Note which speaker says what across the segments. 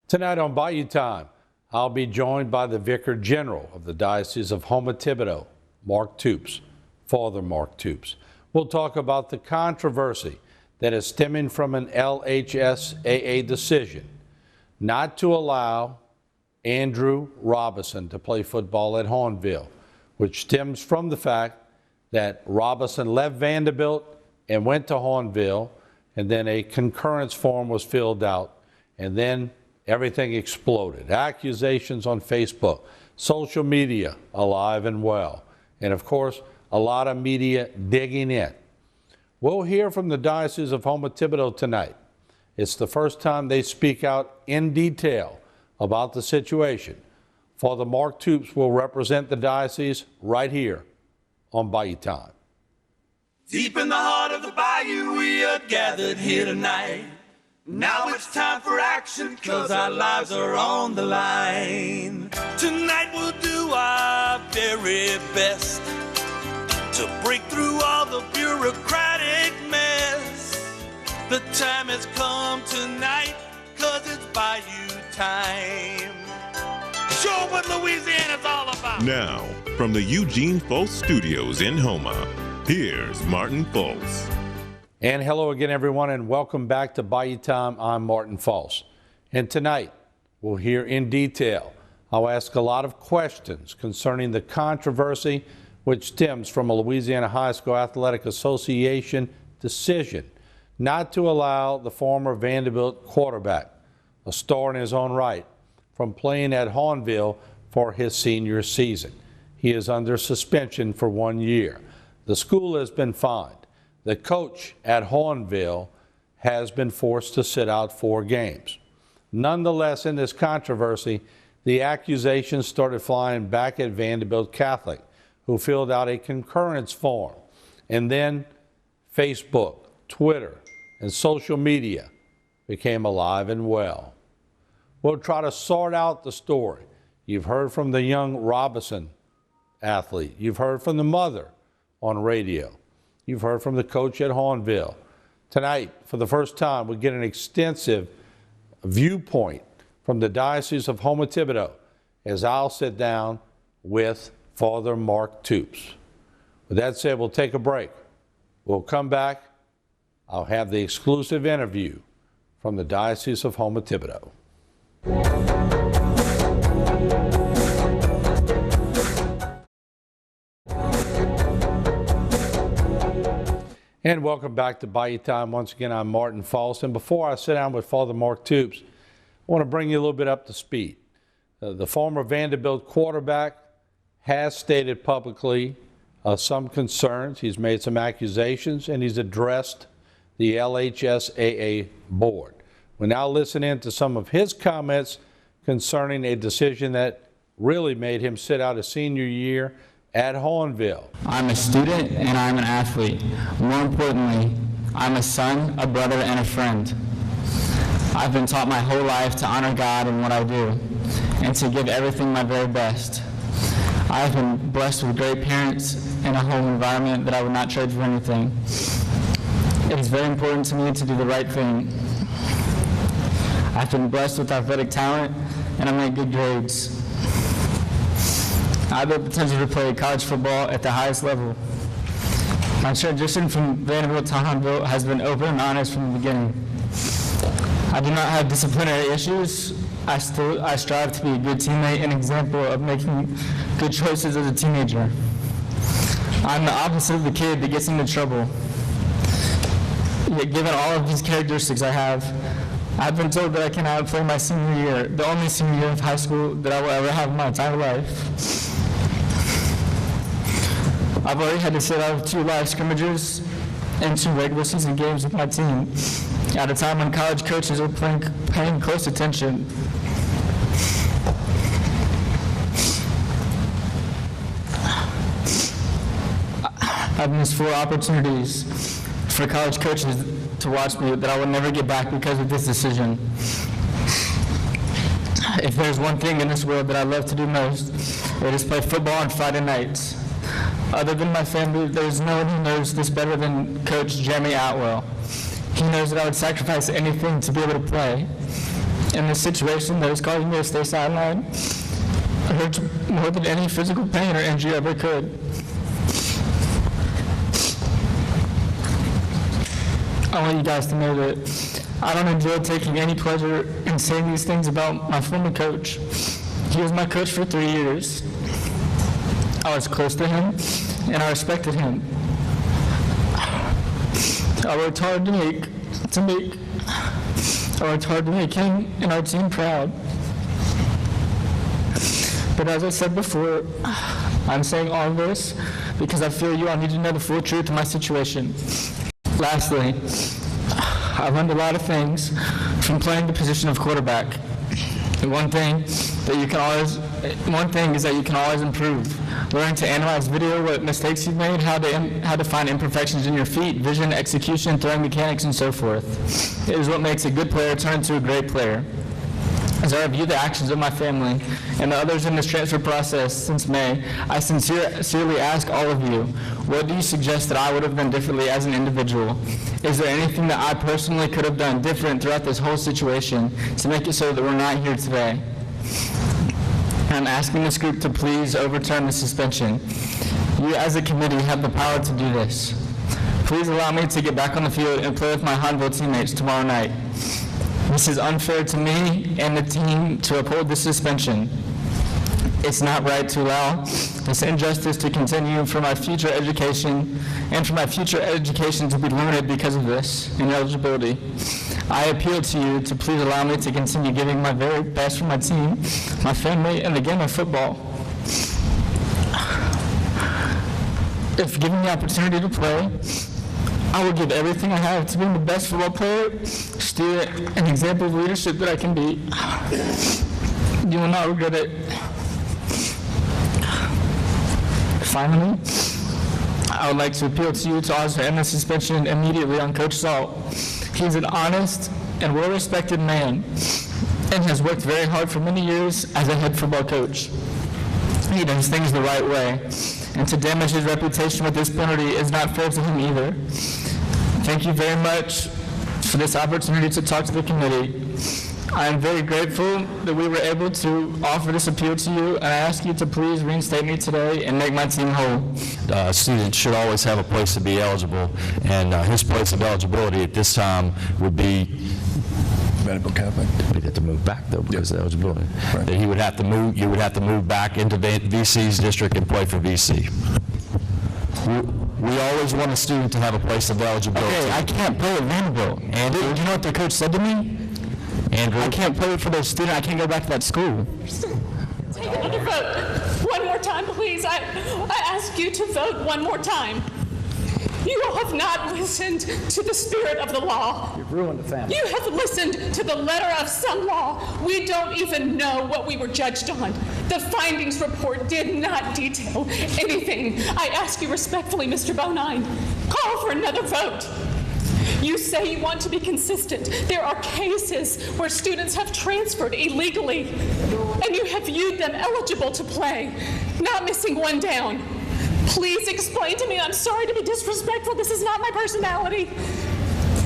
Speaker 1: Tonight on Bayou Time, I'll be joined by the Vicar General of the Diocese of Houma-Thibodaux, Mark Toups, Father Mark Toups. We'll talk about the controversy that is stemming from an LHSAA decision not to allow Andrew Robison to play football at Hahnville, which stems from the fact that Robison left Vanderbilt and went to Hahnville, and then a concurrence form was filled out, and then everything exploded. Accusations on Facebook, social media alive and well, and of course, a lot of media digging in. We'll hear from the Diocese of Houma-Thibodaux tonight. It's the first time they speak out in detail about the situation. Father Mark Toups will represent the diocese right here on Bayou Time.
Speaker 2: Deep in the heart of the Bayou, we are gathered here tonight. Now it's time for action, 'cause our lives are on the line. Tonight we'll do our very best to break through all the bureaucratic mess. The time has come tonight, 'cause it's Bayou time. Show what Louisiana's all about.
Speaker 3: Now, from the Eugene Folse Studios in Houma, here's Martin Folse.
Speaker 1: And hello again, everyone, and welcome back to Bayou Time. I'm Martin Folse. And tonight, we'll hear in detail. I'll ask a lot of questions concerning the controversy which stems from a Louisiana High School Athletic Association decision not to allow the former Vanderbilt quarterback, a star in his own right, from playing at Hahnville for his senior season. He is under suspension for 1 year. The school has been fined. The coach at Hahnville has been forced to sit out 4 games. Nonetheless, in this controversy, the accusations started flying back at Vanderbilt Catholic, who filled out a concurrence form. And then Facebook, Twitter, and social media became alive and well. We'll try to sort out the story. You've heard from the young Robison athlete. You've heard from the mother on radio. You've heard from the coach at Hahnville. Tonight, for the first time, we get an extensive viewpoint from the Diocese of Houma-Thibodaux as I'll sit down with Father Mark Toups. With that said, we'll take a break. We'll come back. I'll have the exclusive interview from the Diocese of Houma-Thibodaux. And welcome back to Bayou Time. Once again, I'm Martin Folse. And before I sit down with Father Mark Toups, I want to bring you a little bit up to speed. The former Vanderbilt quarterback has stated publicly some concerns. He's made some accusations, and he's addressed the LHSAA board. We now listen in to some of his comments concerning a decision that really made him sit out his senior year at Hahnville.
Speaker 4: I'm a student and I'm an athlete. More importantly, I'm a son, a brother, and a friend. I've been taught my whole life to honor God in what I do and to give everything my very best. I've been blessed with great parents and a home environment that I would not trade for anything. It is very important to me to do the right thing. I've been blessed with athletic talent and I make good grades. I have the potential to play college football at the highest level. My transition from Vanderbilt to Hahnville has been open and honest from the beginning. I do not have disciplinary issues. I strive to be a good teammate and example of making good choices as a teenager. I'm the opposite of the kid that gets into trouble. Yet given all of these characteristics I've been told that I cannot play my senior year, the only senior year of high school that I will ever have in my entire life. I've already had to sit out of 2 live scrimmages and 2 regular season games with my team at a time when college coaches are paying close attention. I've missed 4 opportunities for college coaches to watch me that I will never get back because of this decision. If there's one thing in this world that I love to do most, it is play football on Friday nights. Other than my family, there's no one who knows this better than Coach Jeremy Atwell. He knows that I would sacrifice anything to be able to play. in this situation that is causing me to stay sidelined. It hurts more than any physical pain or injury ever could. I want you guys to know that I don't enjoy taking any pleasure in saying these things about my former coach. He was my coach for 3 years. I was close to him, and I respected him. I worked hard to make him and our team proud. But as I said before, I'm saying all of this because I feel you all need to know the full truth of my situation. Lastly, I learned a lot of things from playing the position of quarterback. And one thing is that you can always improve. Learn to analyze video, what mistakes you've made, how to find imperfections in your feet, vision, execution, throwing mechanics, and so forth. It is what makes a good player turn into a great player. As I review the actions of my family and the others in this transfer process since May, I sincerely ask all of you, what do you suggest that I would have done differently as an individual? Is there anything that I personally could have done different throughout this whole situation to make it so that we're not here today? I'm asking this group to please overturn the suspension. You as a committee have the power to do this. Please allow me to get back on the field and play with my Huntsville teammates tomorrow night. This is unfair to me and the team to uphold this suspension. It's not right to allow this injustice to continue for my future education and for my future education to be limited because of this ineligibility. I appeal to you to please allow me to continue giving my very best for my team, my family, and the game of football. If given the opportunity to play, I will give everything I have to being the best football player, student, and example of leadership that I can be. You will not regret it. Finally, I would like to appeal to you to also end the suspension immediately on Coach Salt. He's an honest and well-respected man and has worked very hard for many years as a head football coach. He does things the right way, and to damage his reputation with this penalty is not fair to him either. Thank you very much for this opportunity to talk to the committee. I am very grateful that we were able to offer this appeal to you, and I ask you to please reinstate me today and make my team whole.
Speaker 5: Students should always have a place to be eligible, and his place of eligibility at this time would be
Speaker 6: Vanderbilt Catholic.
Speaker 5: We'd have to move back though because of eligibility.
Speaker 6: Right.
Speaker 5: That he would have to move. You would have to move back into VC's district and play for VC. We always want a student to have a place of eligibility.
Speaker 4: Okay, I can't play at Vanderbilt. And do you know what the coach said to me?
Speaker 5: Andrew,
Speaker 4: I can't play for those students. I can't go back to that school.
Speaker 7: Take another vote. One more time, please. I ask you to vote one more time. You have not listened to the spirit of the law.
Speaker 6: You've ruined the family.
Speaker 7: You have listened to the letter of some law. We don't even know what we were judged on. The findings report did not detail anything. I ask you respectfully, Mr. Bonine, call for another vote. You say you want to be consistent. There are cases where students have transferred illegally, and you have viewed them eligible to play, not missing one down. Please explain to me. I'm sorry to be disrespectful. This is not my personality.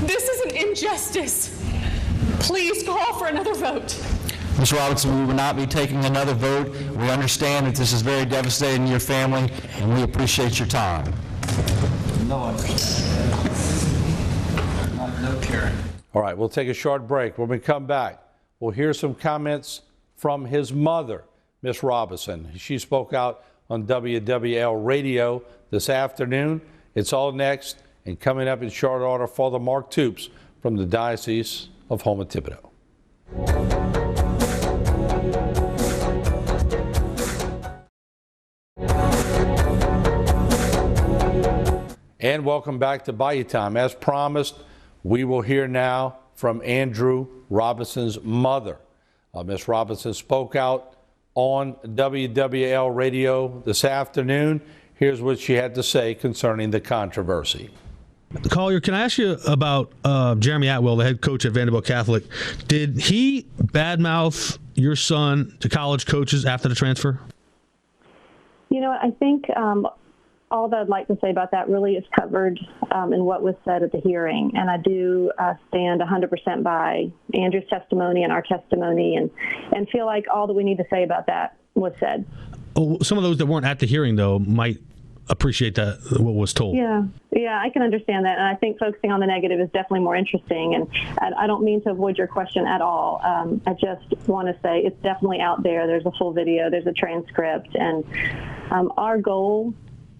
Speaker 7: This is an injustice. Please call for another vote.
Speaker 5: Ms. Robinson, we will not be taking another vote. We understand that this is very devastating to your family, and we appreciate your time.
Speaker 6: No understanding. No caring.
Speaker 1: All right, we'll take a short break. When we come back, we'll hear some comments from his mother, Miss Robison. She spoke out on WWL radio this afternoon. It's all next, and coming up in short order, Father Mark Toops from the Diocese of Houma-Thibodaux. And welcome back to Bayou Time. As promised, we will hear now from Andrew Robison's mother. Miss Robison spoke out on WWL radio this afternoon. Here's what she had to say concerning the controversy.
Speaker 8: Collier, can I ask you about Jeremy Atwell, the head coach at Vanderbilt Catholic? Did he badmouth your son to college coaches after the transfer?
Speaker 9: You know, I think all that I'd like to say about that really is covered in what was said at the hearing. And I do stand 100% by Andrew's testimony and our testimony, and feel like all that we need to say about that was said.
Speaker 8: Oh, some of those that weren't at the hearing, though, might appreciate that, what was told.
Speaker 9: Yeah, I can understand that. And I think focusing on the negative is definitely more interesting. And I don't mean to avoid your question at all. I just want to say it's definitely out there. There's a full video. There's a transcript. And our goal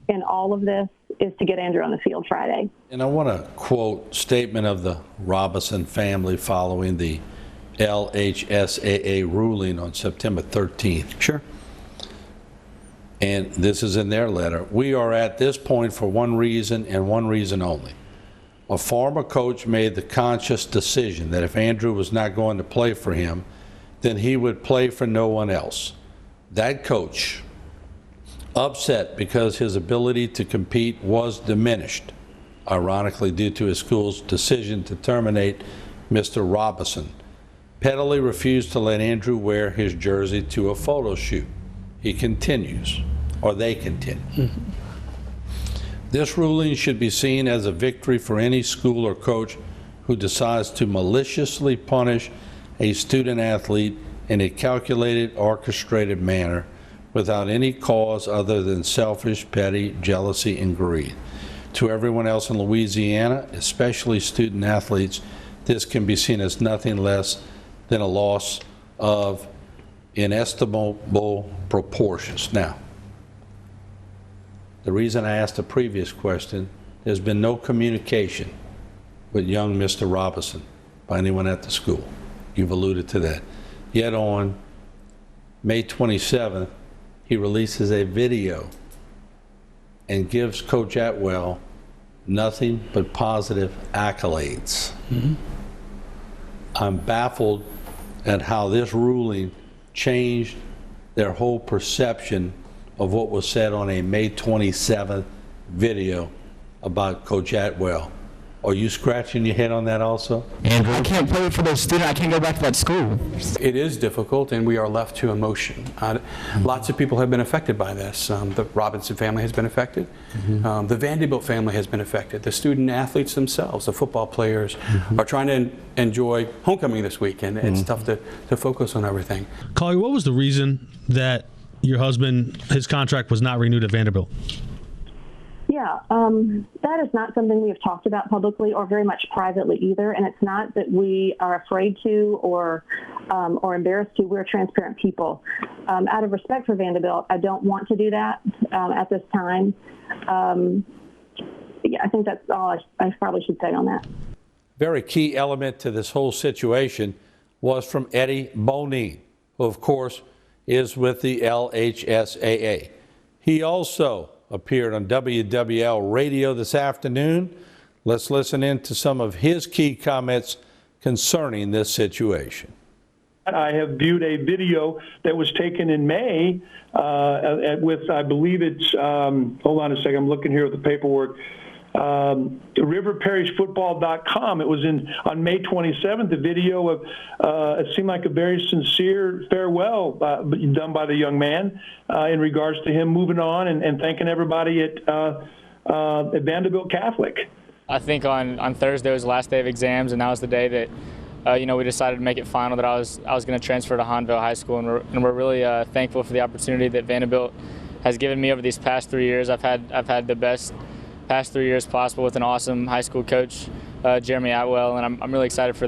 Speaker 9: in all of this is to get Andrew on the field Friday.
Speaker 1: And I want to quote statement of the Robison family following the LHSAA ruling on September 13th.
Speaker 6: Sure.
Speaker 1: And this is in their letter. We are at this point for one reason and one reason only. A former coach made the conscious decision that if Andrew was not going to play for him, then he would play for no one else. That coach, upset because his ability to compete was diminished, ironically due to his school's decision to terminate Mr. Robison, pettily refused to let Andrew wear his jersey to a photo shoot. He continues, or they continue. This ruling should be seen as a victory for any school or coach who decides to maliciously punish a student athlete in a calculated, orchestrated manner without any cause other than selfish, petty jealousy and greed. To everyone else in Louisiana, especially student athletes, this can be seen as nothing less than a loss of inestimable proportions. Now, the reason I asked the previous question, there's been no communication with young Mr. Robison by anyone at the school. You've alluded to that. Yet on May 27th, he releases a video and gives Coach Atwell nothing but positive accolades. I'm baffled at how this ruling changed their whole perception of what was said on a May 27th video about Coach Atwell. Are you scratching your head on that also?
Speaker 4: Andrew, I can't play for those students. I can't go back to that school.
Speaker 6: It is difficult, and we are left to emotion. Lots of people have been affected by this. The Robinson family has been affected. The Vanderbilt family has been affected. The student athletes themselves, the football players, are trying to enjoy homecoming this week, and it's tough to focus on everything.
Speaker 8: Collier, what was the reason that your husband, his contract was not renewed at Vanderbilt?
Speaker 9: Yeah, that is not something we have talked about publicly or very much privately either. And it's not that we are afraid to or embarrassed to. We're transparent people. Out of respect for Vanderbilt, I don't want to do that at this time. Yeah, I think that's all I probably should say on that.
Speaker 1: Very key element to this whole situation was from Eddie Bonine, who of course is with the LHSAA. He also appeared on WWL radio this afternoon. Let's listen in to some of his key comments concerning this situation.
Speaker 10: I have viewed a video that was taken in May with, I believe it's, hold on a second, I'm looking here at the paperwork, riverparishfootball.com. It was on May 27th, a video of, it seemed like a very sincere farewell done by the young man in regards to him moving on and thanking everybody at Vanderbilt Catholic.
Speaker 11: I think on Thursday was the last day of exams, and that was the day that we decided to make it final that I was going to transfer to Hahnville High School, and we're really thankful for the opportunity that Vanderbilt has given me over these past 3 years. I've had the best past 3 years possible with an awesome high school coach, Jeremy Atwell, and I'm really excited for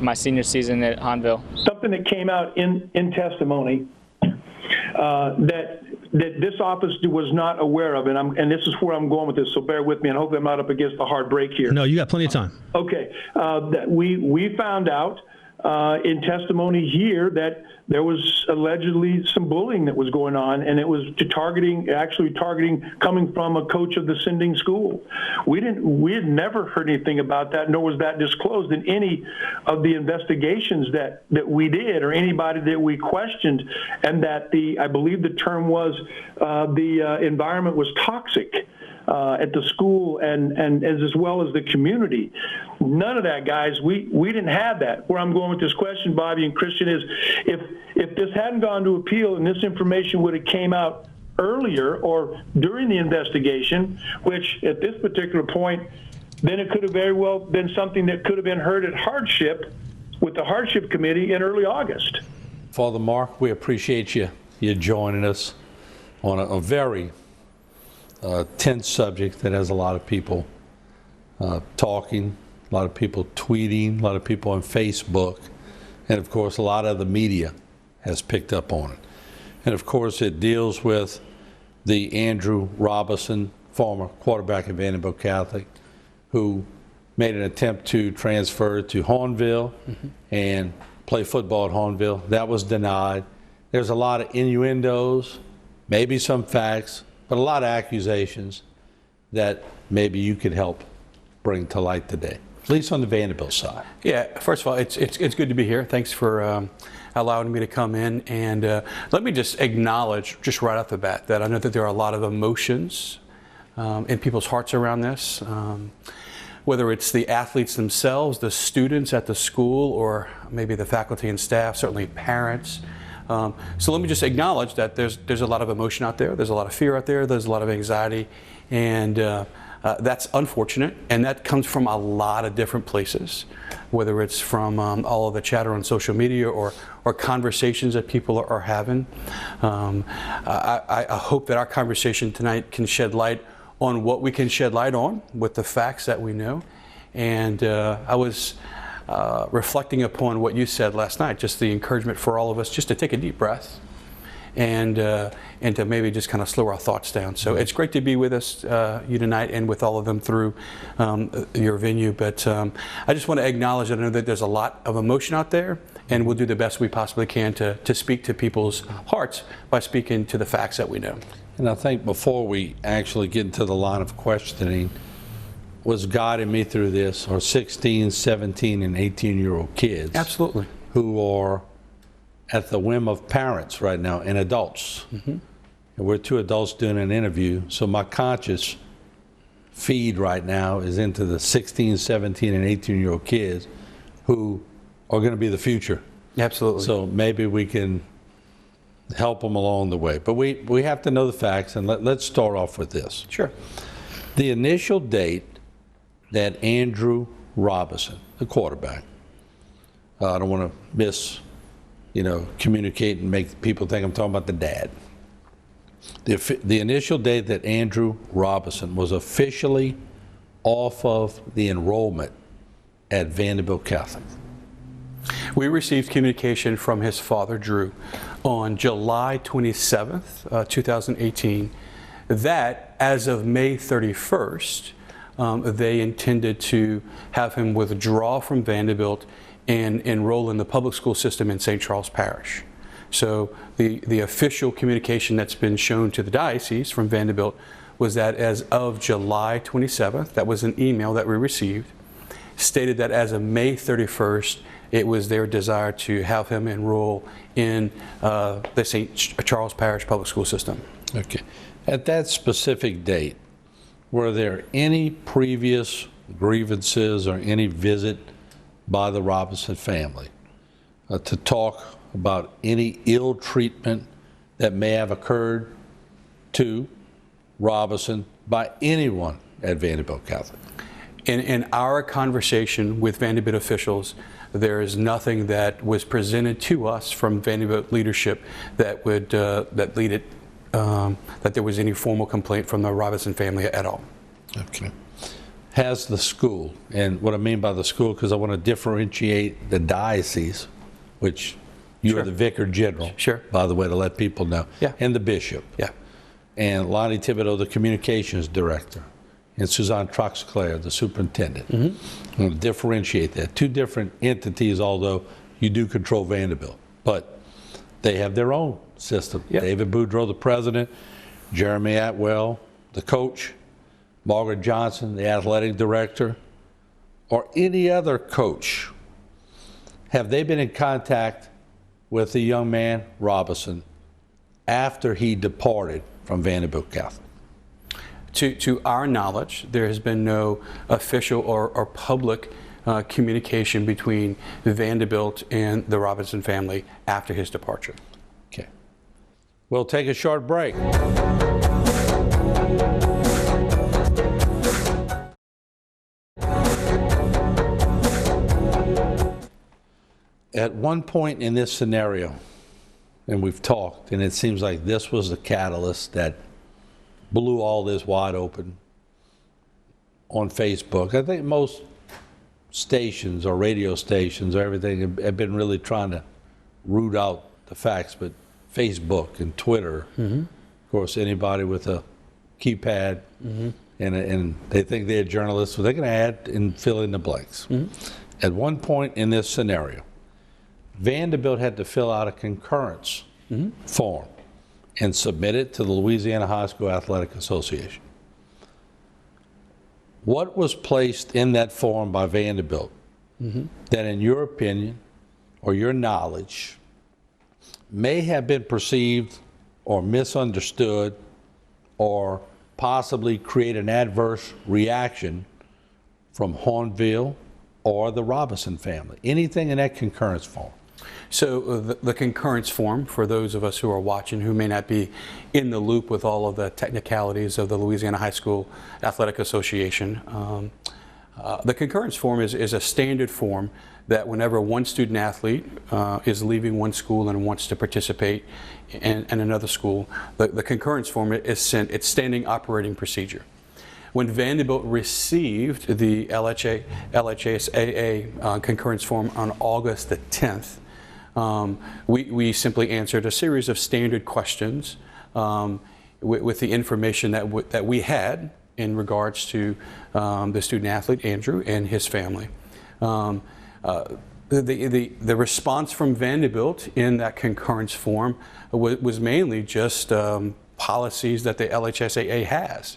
Speaker 11: my senior season at Hahnville.
Speaker 10: Something that came out in testimony that this office was not aware of, and this is where I'm going with this, so bear with me, and hopefully I'm not up against a hard break here.
Speaker 8: No, you got plenty of time.
Speaker 10: Okay. That we found out in testimony here that there was allegedly some bullying that was going on, and it was targeting coming from a coach of the sending school. We had never heard anything about that, nor was that disclosed in any of the investigations that we did or anybody that we questioned, and that I believe the term was the environment was toxic at the school and as well as the community. None of that, guys. We didn't have that. Where I'm going with this question, Bobby and Christian, is if this hadn't gone to appeal and this information would have came out earlier or during the investigation, which at this particular point, then it could have very well been something that could have been heard at hardship with the hardship committee in early August.
Speaker 1: Father Mark, we appreciate you joining us on a very tense subject that has a lot of people talking, a lot of people tweeting, a lot of people on Facebook, and of course a lot of the media has picked up on it. And of course it deals with the Andrew Robison, former quarterback at Vanderbilt Catholic, who made an attempt to transfer to Hornville and play football at Hornville. That was denied. There's a lot of innuendos, maybe some facts, but a lot of accusations that maybe you could help bring to light today, at least on the Vanderbilt side.
Speaker 6: Yeah, first of all, it's good to be here. Thanks for allowing me to come in. And let me just acknowledge, just right off the bat, that I know that there are a lot of emotions in people's hearts around this. Whether it's the athletes themselves, the students at the school, or maybe the faculty and staff, certainly parents. So let me just acknowledge that there's a lot of emotion out there, there's a lot of fear out there, there's a lot of anxiety, and that's unfortunate, and that comes from a lot of different places, whether it's from all of the chatter on social media or conversations that people are having. I hope that our conversation tonight can shed light on what we can shed light on with the facts that we know. And I was reflecting upon what you said last night, just the encouragement for all of us just to take a deep breath and to maybe just kind of slow our thoughts down. So it's great to be with us, you tonight, and with all of them through your venue. But I just want to acknowledge that I know that there's a lot of emotion out there, and we'll do the best we possibly can to speak to people's hearts by speaking to the facts that we know.
Speaker 1: And I think before we actually get into the line of questioning, was guiding me through this are 16, 17, and 18-year-old kids.
Speaker 6: Absolutely.
Speaker 1: Who are at the whim of parents right now and adults. And we're two adults doing an interview, so my conscious feed right now is into the 16, 17, and 18-year-old kids who are going to be the future.
Speaker 6: Absolutely.
Speaker 1: So maybe we can help them along the way. But we have to know the facts, and let's start off with this.
Speaker 6: Sure.
Speaker 1: The initial date that Andrew Robison, the quarterback, I don't want to communicate and make people think I'm talking about the dad. The initial date that Andrew Robison was officially off of the enrollment at Vanderbilt Catholic.
Speaker 6: We received communication from his father, Drew, on July 27th, 2018, that as of May 31st, they intended to have him withdraw from Vanderbilt and enroll in the public school system in St. Charles Parish. So the official communication that's been shown to the diocese from Vanderbilt was that as of July 27th, that was an email that we received, stated that as of May 31st, it was their desire to have him enroll in the St. Charles Parish public school system.
Speaker 1: Okay. At that specific date, were there any previous grievances or any visit by the Robison family to talk about any ill treatment that may have occurred to Robison by anyone at Vanderbilt Catholic?
Speaker 6: In our conversation with Vanderbilt officials, there is nothing that was presented to us from Vanderbilt leadership that would that there was any formal complaint from the Robison family at all.
Speaker 1: Okay. Has the school, and what I mean by the school, because I want to differentiate the diocese, which you are the vicar general, by the way, to let people know, and the bishop, and Lonnie Thibodeau, the communications director, and Suzanne Troxclair, the superintendent. I want to differentiate that. Two different entities, although you do control Vanderbilt, but they have their own system. David Boudreau, the president, Jeremy Atwell, the coach, Margaret Johnson, the athletic director, or any other coach. Have they been in contact with the young man, Robison, after he departed from Vanderbilt Catholic?
Speaker 6: To our knowledge, there has been no official or public communication between Vanderbilt and the Robison family after his departure.
Speaker 1: Okay. We'll take a short break. At one point in this scenario, and we've talked, and it seems like this was the catalyst that blew all this wide open on Facebook. I think most stations or radio stations or everything have been really trying to root out the facts, but Facebook and Twitter, of course, anybody with a keypad and they think they're journalists, so they can add and fill in the blanks. At one point in this scenario, Vanderbilt had to fill out a concurrence form and submit it to the Louisiana High School Athletic Association. What was placed in that form by Vanderbilt that, in your opinion or your knowledge, may have been perceived or misunderstood or possibly create an adverse reaction from Hornville or the Robison family? Anything in that concurrence form?
Speaker 6: So the concurrence form, for those of us who are watching who may not be in the loop with all of the technicalities of the Louisiana High School Athletic Association, the concurrence form is a standard form that whenever one student athlete is leaving one school and wants to participate in another school, the concurrence form is sent. It's standing operating procedure. When Vanderbilt received the LHSAA concurrence form on August the 10th, we simply answered a series of standard questions with the information that we had in regards to the student athlete, Andrew, and his family. The response from Vanderbilt in that concurrence form was mainly just policies that the LHSAA has.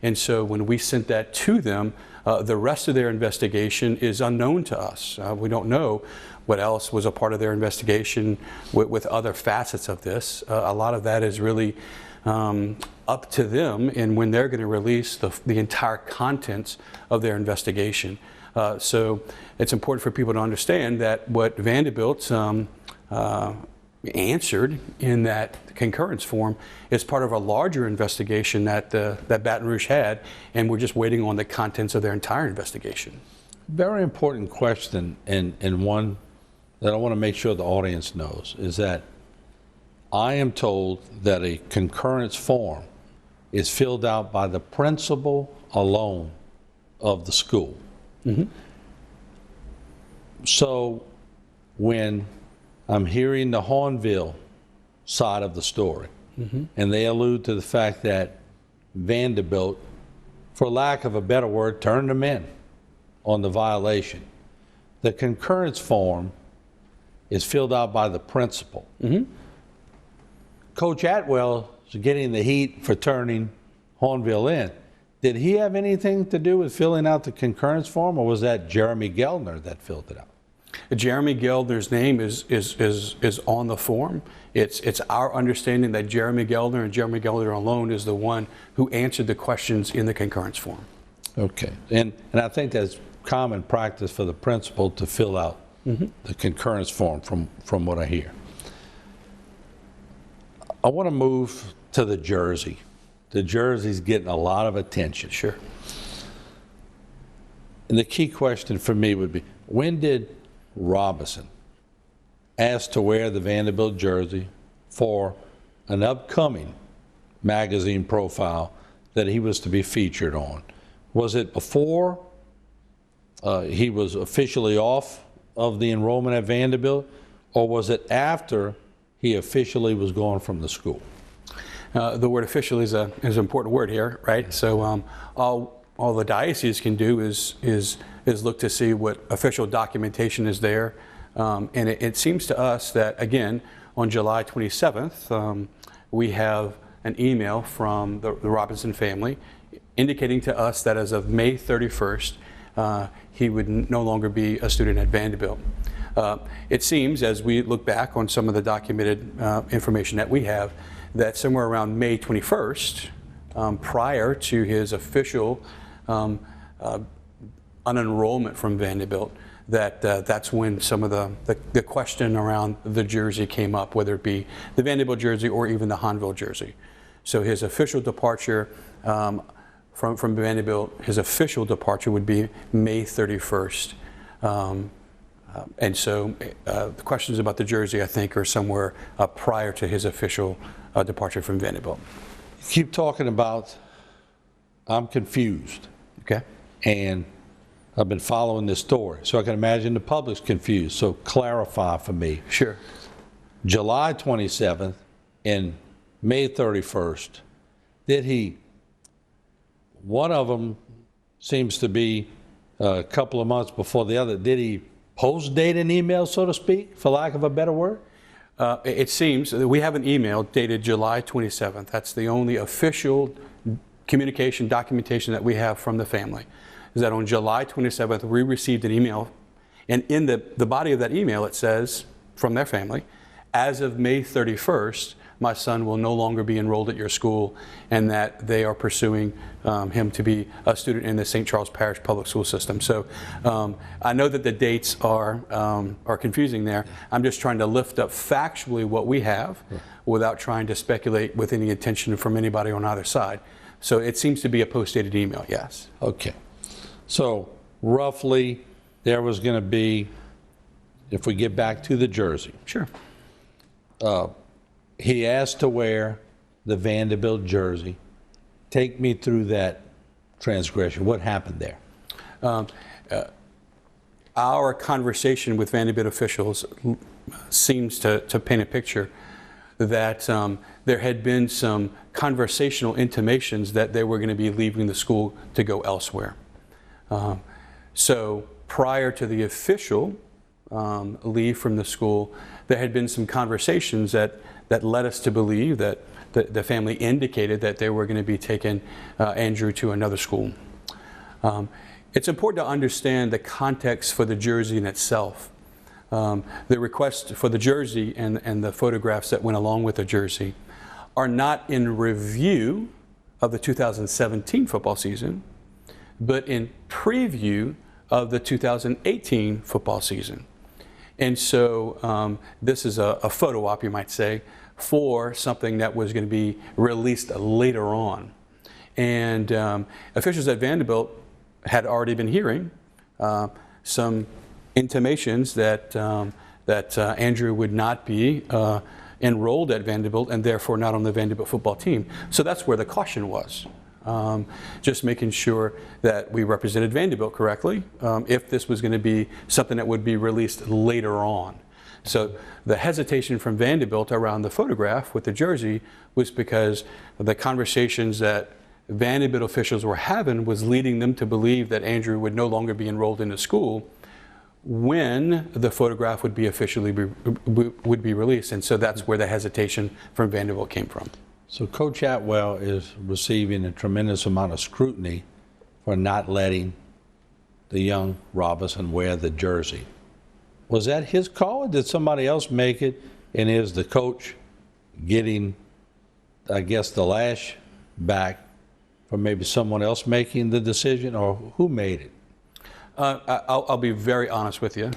Speaker 6: And so when we sent that to them, the rest of their investigation is unknown to us. We don't know what else was a part of their investigation with other facets of this. A lot of that is really up to them and when they're going to release the entire contents of their investigation. So it's important for people to understand that what Vanderbilt answered in that concurrence form is part of a larger investigation that Baton Rouge had, and we're just waiting on the contents of their entire investigation.
Speaker 1: Very important question, and one that I want to make sure the audience knows, is that I am told that a concurrence form is filled out by the principal alone of the school. So when I'm hearing the Hornville side of the story, and they allude to the fact that Vanderbilt, for lack of a better word, turned them in on the violation. The concurrence form is filled out by the principal. Coach Atwell is getting the heat for turning Hornville in. Did he have anything to do with filling out the concurrence form, or was that Jeremy Geldner that filled it out?
Speaker 6: Jeremy Geldner's name is on the form. It's our understanding that Jeremy Geldner and Jeremy Geldner alone is the one who answered the questions in the concurrence form.
Speaker 1: Okay, and I think that's common practice for the principal to fill out the concurrence form from what I hear. I want to move to the jersey. The jersey's getting a lot of attention.
Speaker 6: Sure.
Speaker 1: And the key question for me would be, when did Robison ask to wear the Vanderbilt jersey for an upcoming magazine profile that he was to be featured on? Was it before he was officially off of the enrollment at Vanderbilt, or was it after he officially was gone from the school?
Speaker 6: The word officially is an important word here, right? So all the diocese can do is look to see what official documentation is there. And it seems to us that, again, on July 27th, we have an email from the Robison family indicating to us that as of May 31st, he would no longer be a student at Vanderbilt. It seems, as we look back on some of the documented information that we have, that somewhere around May 21st, prior to his official unenrollment from Vanderbilt, that's when some of the question around the jersey came up, whether it be the Vanderbilt jersey or even the Hanville jersey. So his official departure from Vanderbilt, his official departure would be May 31st. And so the questions about the jersey, I think, are somewhere prior to his official departure from Vanderbilt.
Speaker 1: Keep talking about, I'm confused.
Speaker 6: Okay.
Speaker 1: And I've been following this story, so I can imagine the public's confused. So clarify for me.
Speaker 6: Sure.
Speaker 1: July 27th and May 31st, one of them seems to be a couple of months before the other. Did he post-date an email, so to speak, for lack of a better word?
Speaker 6: It seems that we have an email dated July 27th. That's the only official communication documentation that we have from the family. Is that on July 27th, we received an email, and in the body of that email, it says, from their family, as of May 31st, my son will no longer be enrolled at your school, and that they are pursuing him to be a student in the St. Charles Parish Public School System. So I know that the dates are confusing there. I'm just trying to lift up factually what we have without trying to speculate with any intention from anybody on either side. So it seems to be a post-dated email, yes.
Speaker 1: Okay. So roughly there was going to be, if we get back to the jersey.
Speaker 6: Sure.
Speaker 1: He asked to wear the Vanderbilt jersey. Take me through that transgression. What happened there?
Speaker 6: Our conversation with Vanderbilt officials seems to paint a picture that there had been some conversational intimations that they were going to be leaving the school to go elsewhere. So prior to the official leave from the school, there had been some conversations that led us to believe that the family indicated that they were going to be taking Andrew to another school. It's important to understand the context for the jersey in itself. The request for the jersey and the photographs that went along with the jersey are not in review of the 2017 football season, but in preview of the 2018 football season. And so this is a photo op, you might say, for something that was going to be released later on. And officials at Vanderbilt had already been hearing some intimations that Andrew would not be enrolled at Vanderbilt and therefore not on the Vanderbilt football team. So that's where the caution was. Just making sure that we represented Vanderbilt correctly if this was going to be something that would be released later on. So the hesitation from Vanderbilt around the photograph with the jersey was because the conversations that Vanderbilt officials were having was leading them to believe that Andrew would no longer be enrolled in the school when the photograph would be officially would be released. And so that's where the hesitation from Vanderbilt came from.
Speaker 1: So Coach Atwell is receiving a tremendous amount of scrutiny for not letting the young Robison wear the jersey. Was that his call, or did somebody else make it? And is the coach getting, I guess, the lash back for maybe someone else making the decision, or who made it?
Speaker 6: I'll be very honest with you.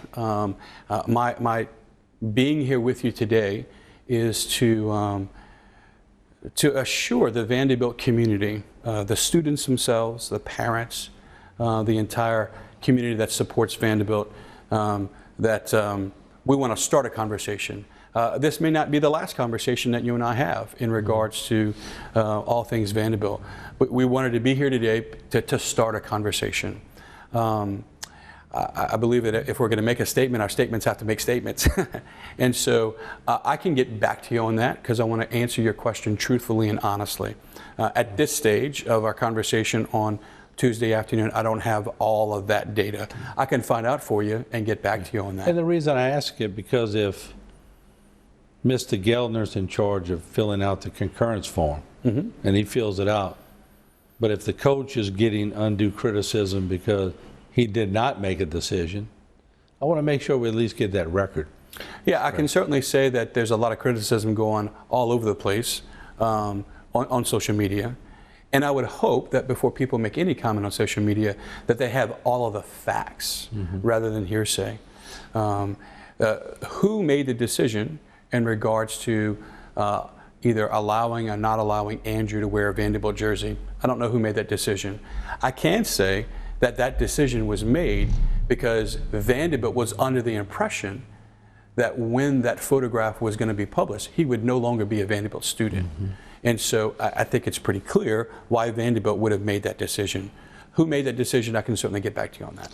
Speaker 6: My being here with you today is to assure the Vanderbilt community, the students themselves, the parents, the entire community that supports Vanderbilt, that we want to start a conversation. This may not be the last conversation that you and I have in regards to all things Vanderbilt, but we wanted to be here today to start a conversation. I believe that if we're going to make a statement, our statements have to make statements. And so I can get back to you on that because I want to answer your question truthfully and honestly. At this stage of our conversation on Tuesday afternoon, I don't have all of that data. I can find out for you and get back to you on that.
Speaker 1: And the reason I ask it, because if Mr. Geldner's in charge of filling out the concurrence form, and he fills it out, but if the coach is getting undue criticism because he did not make a decision, I want to make sure we at least get that record.
Speaker 6: Yeah, I can certainly say that there's a lot of criticism going all over the place on social media. And I would hope that before people make any comment on social media, that they have all of the facts rather than hearsay. Who made the decision in regards to either allowing or not allowing Andrew to wear a Vanderbilt jersey? I don't know who made that decision. I can say that that decision was made because Vanderbilt was under the impression that when that photograph was going to be published, he would no longer be a Vanderbilt student. And so I think it's pretty clear why Vanderbilt would have made that decision. Who made that decision? I can certainly get back to you on that.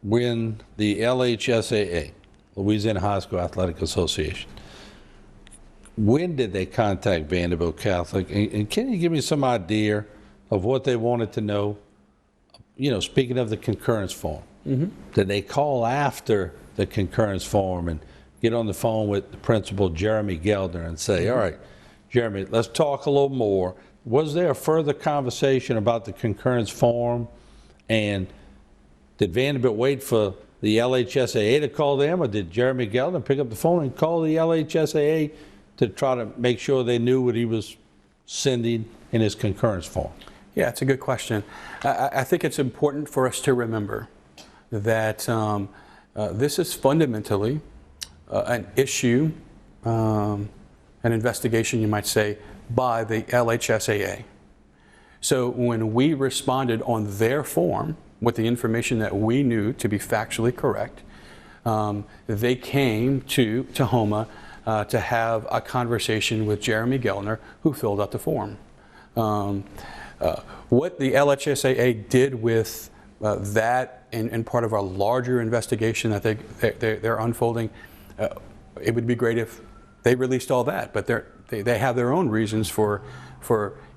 Speaker 1: When the LHSAA, Louisiana High School Athletic Association, when did they contact Vanderbilt Catholic? And can you give me some idea of what they wanted to know? You know, speaking of the concurrence form, did they call after the concurrence form and get on the phone with the principal, Jeremy Geldner, and say, all right, Jeremy, let's talk a little more. Was there a further conversation about the concurrence form? And did Vanderbilt wait for the LHSAA to call them, or did Jeremy Geldner pick up the phone and call the LHSAA to try to make sure they knew what he was sending in his concurrence form?
Speaker 6: Yeah, it's a good question. I think it's important for us to remember that this is fundamentally an issue, an investigation, you might say, by the LHSAA. So when we responded on their form with the information that we knew to be factually correct, they came to Tahoma to have a conversation with Jeremy Geldner, who filled out the form. What the LHSAA did with that and part of our larger investigation that they're unfolding, it would be great if they released all that, but they have their own reasons for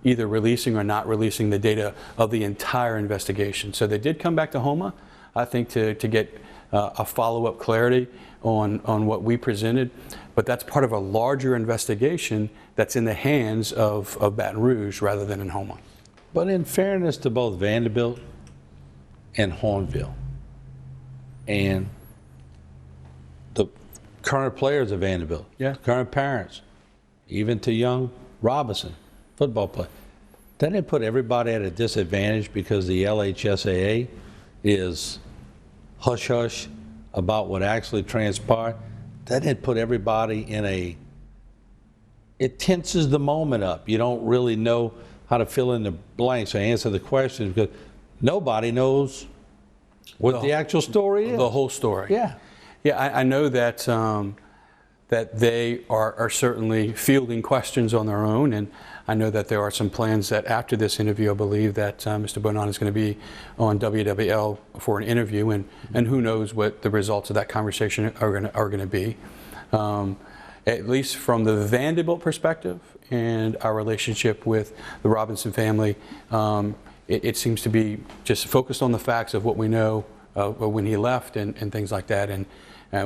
Speaker 6: either releasing or not releasing the data of the entire investigation. So they did come back to Tahoma, I think, to get a follow-up clarity on what we presented, but that's part of a larger investigation that's in the hands of Baton Rouge rather than in Tahoma.
Speaker 1: But in fairness to both Vanderbilt and Hornville and the current players of Vanderbilt, current parents, even to young Robison, football player, doesn't it put everybody at a disadvantage because the LHSAA is hush-hush about what actually transpired? Doesn't it put everybody in it tenses the moment up. You don't really know how to fill in the blanks or answer the questions because nobody knows what the actual story is.
Speaker 6: The whole story.
Speaker 1: Yeah.
Speaker 6: Yeah, I know that that they are certainly fielding questions on their own, and I know that there are some plans that after this interview, I believe that Mr. Bonan is going to be on WWL for an interview, and who knows what the results of that conversation are going to be. At least from the Vanderbilt perspective and our relationship with the Robison family, it seems to be just focused on the facts of what we know when he left and things like that. And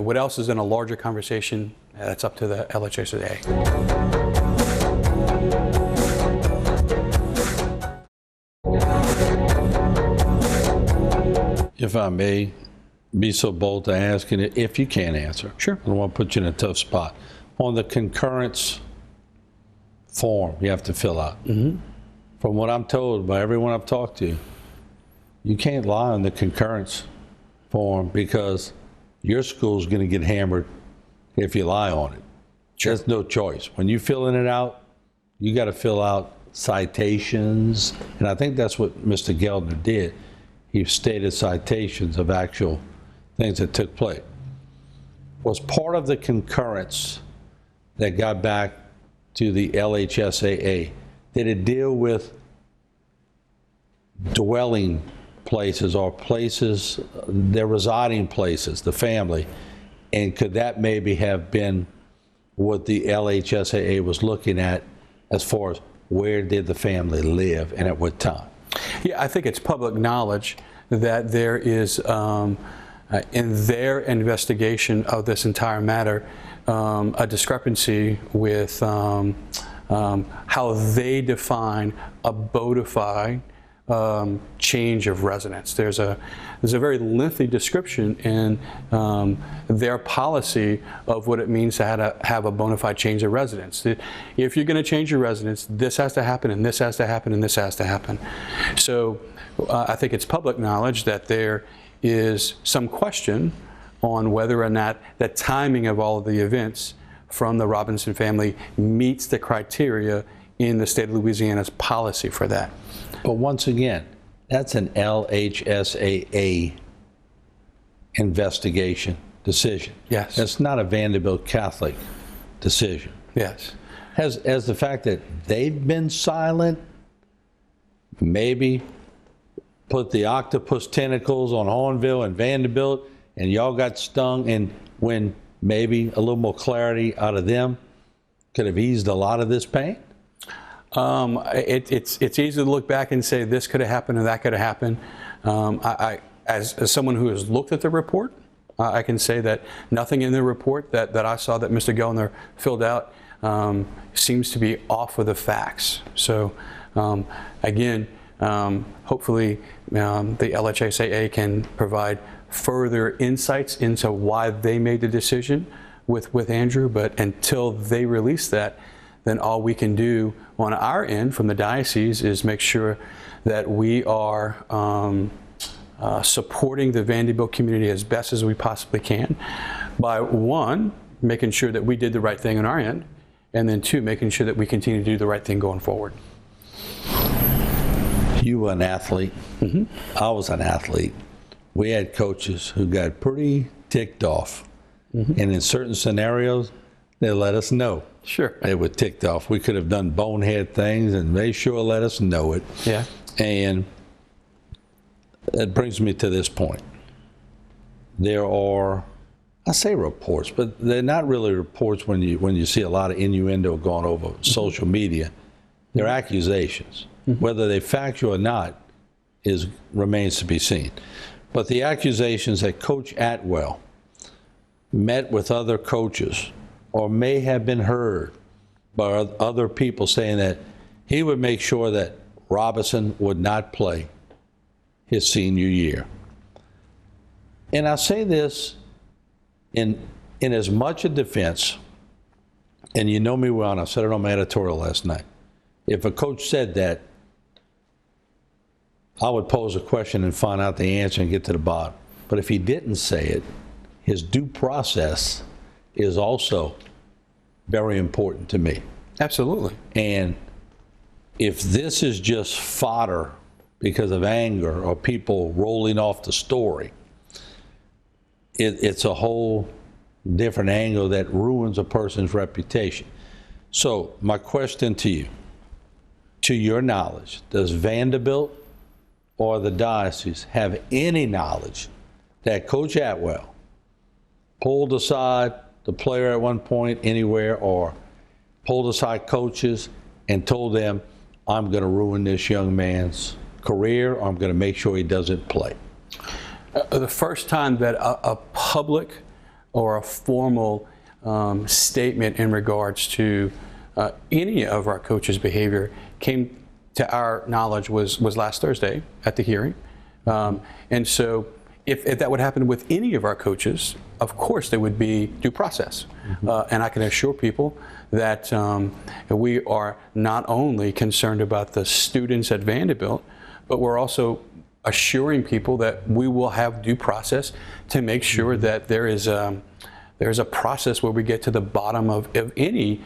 Speaker 6: what else is in a larger conversation, that's up to the LHSAA.
Speaker 1: If I may be so bold to ask, and if you can answer.
Speaker 6: Sure.
Speaker 1: I don't want to put you in a tough spot. On the concurrence form you have to fill out. From what I'm told by everyone I've talked to, you can't lie on the concurrence form because your school's going to get hammered if you lie on it.
Speaker 6: Sure.
Speaker 1: There's no choice. When you're filling it out, you got to fill out citations, and I think that's what Mr. Geldner did. He stated citations of actual things that took place. Was part of the concurrence that got back to the LHSAA, did it deal with dwelling places or places, their residing places, the family, and could that maybe have been what the LHSAA was looking at as far as where did the family live and at what time?
Speaker 6: Yeah, I think it's public knowledge that there is, in their investigation of this entire matter, a discrepancy with how they define a bona fide change of residence. There's a very lengthy description in their policy of what it means to have a bona fide change of residence. If you're going to change your residence, this has to happen, and this has to happen, and this has to happen. So I think it's public knowledge that there is some question on whether or not the timing of all of the events from the Robison family meets the criteria in the state of Louisiana's policy for that.
Speaker 1: But once again, that's an LHSAA investigation decision.
Speaker 6: Yes.
Speaker 1: That's not a Vanderbilt Catholic decision.
Speaker 6: Yes.
Speaker 1: Has the fact that they've been silent maybe put the octopus tentacles on Hornville and Vanderbilt, and y'all got stung, and when maybe a little more clarity out of them could have eased a lot of this pain?
Speaker 6: It's easy to look back and say this could have happened and that could have happened. As someone who has looked at the report, I can say that nothing in the report that I saw that Mr. Gellner filled out seems to be off with the facts. So again, hopefully the LHSAA can provide further insights into why they made the decision with Andrew, but until they release that, then all we can do on our end from the diocese is make sure that we are supporting the Vanderbilt community as best as we possibly can by, one, making sure that we did the right thing on our end, and then two, making sure that we continue to do the right thing going forward.
Speaker 1: You were an athlete. Mm-hmm. I was an athlete. We had coaches who got pretty ticked off. Mm-hmm. And in certain scenarios, they let us know.
Speaker 6: Sure.
Speaker 1: They were ticked off. We could have done bonehead things, and they sure let us know it.
Speaker 6: Yeah.
Speaker 1: And that brings me to this point. There are, I say reports, but they're not really reports when you see a lot of innuendo going over mm-hmm. social media. They're accusations. Mm-hmm. Whether they're factual or not remains to be seen. But the accusations that Coach Atwell met with other coaches or may have been heard by other people saying that he would make sure that Robison would not play his senior year. And I say this in as much a defense, and you know me well, and I said it on my editorial last night. If a coach said that, I would pose a question and find out the answer and get to the bottom. But if he didn't say it, his due process is also very important to me.
Speaker 6: Absolutely.
Speaker 1: And if this is just fodder because of anger or people rolling off the story, it's a whole different angle that ruins a person's reputation. So my question to you, to your knowledge, does Vanderbilt or the diocese have any knowledge that Coach Atwell pulled aside the player at one point anywhere, or pulled aside coaches and told them, I'm going to ruin this young man's career, or I'm going to make sure he doesn't play?
Speaker 6: The first time that a public or a formal statement in regards to any of our coaches' behavior came to our knowledge was last Thursday at the hearing. And so if that would happen with any of our coaches, of course there would be due process. Mm-hmm. And I can assure people that we are not only concerned about the students at Vanderbilt, but we're also assuring people that we will have due process to make sure mm-hmm. that there's a process where we get to the bottom of any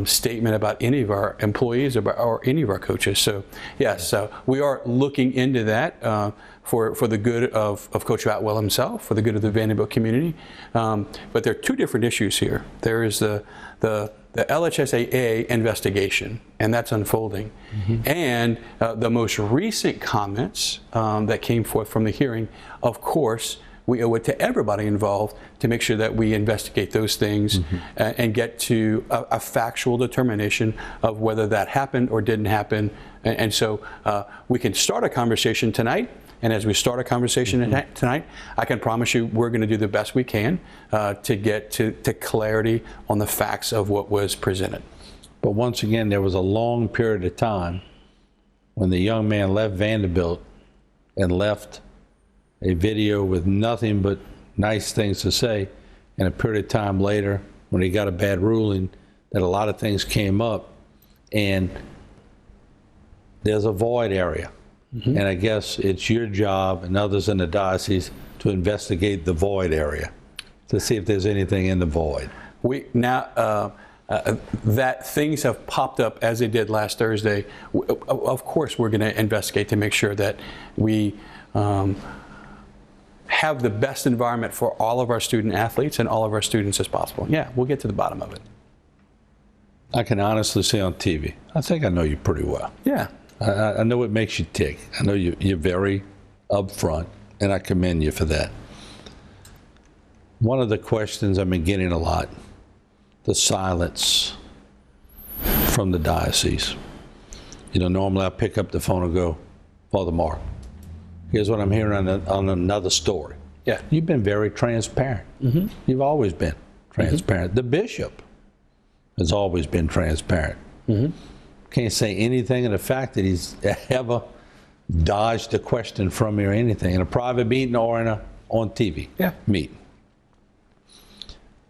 Speaker 6: statement about any of our employees or any of our coaches. So yes, we are looking into that for the good of Coach Atwell himself, for the good of the Vanderbilt community. But there are two different issues here. There is the LHSAA investigation, and that's unfolding. Mm-hmm. And the most recent comments that came forth from the hearing, of course, we owe it to everybody involved to make sure that we investigate those things mm-hmm. and get to a factual determination of whether that happened or didn't happen. And so we can start a conversation tonight. And as we start a conversation mm-hmm. tonight, I can promise you we're going to do the best we can to get to clarity on the facts of what was presented.
Speaker 1: But once again, there was a long period of time when the young man left Vanderbilt and left a video with nothing but nice things to say, and a period of time later, when he got a bad ruling, that a lot of things came up, and there's a void area. And I guess it's your job and others in the diocese to investigate the void area to see if there's anything in the void.
Speaker 6: We now that things have popped up as they did last Thursday. Of course, we're going to investigate to make sure that we have the best environment for all of our student athletes and all of our students as possible. Yeah, we'll get to the bottom of it.
Speaker 1: I can honestly say on TV, I think I know you pretty well.
Speaker 6: Yeah.
Speaker 1: I know it makes you tick. I know you're very upfront, and I commend you for that. One of the questions I've been getting a lot, the silence from the diocese. You know, normally I pick up the phone and go, Father Mark, here's what I'm hearing on another story.
Speaker 6: Yeah.
Speaker 1: You've been very transparent. You've always been transparent. The bishop has always been transparent. Can't say anything in the fact that he's ever dodged a question from me or anything in a private meeting or on TV meeting.